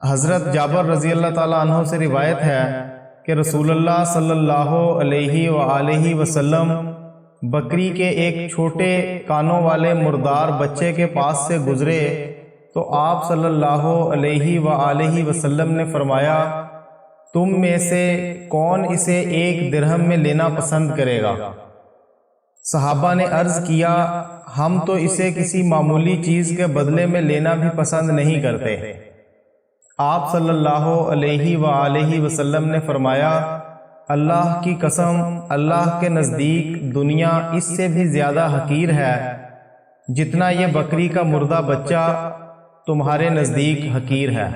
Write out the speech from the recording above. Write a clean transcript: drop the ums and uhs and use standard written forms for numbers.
حضرت جابر رضی اللہ تعالیٰ عنہ سے روایت ہے کہ رسول اللہ صلی اللہ علیہ وآلہ وسلم بکری کے ایک چھوٹے کانوں والے مردار بچے کے پاس سے گزرے تو آپ صلی اللہ علیہ وآلہ وسلم نے فرمایا، تم میں سے کون اسے 1 درہم میں لینا پسند کرے گا؟ صحابہ نے عرض کیا، ہم تو اسے کسی معمولی چیز کے بدلے میں لینا بھی پسند نہیں کرتے۔ آپ صلی اللہ علیہ وآلہ وسلم نے فرمایا، اللہ کی قسم، اللہ کے نزدیک دنیا اس سے بھی زیادہ حقیر ہے جتنا یہ بکری کا مردہ بچہ تمہارے نزدیک حقیر ہے۔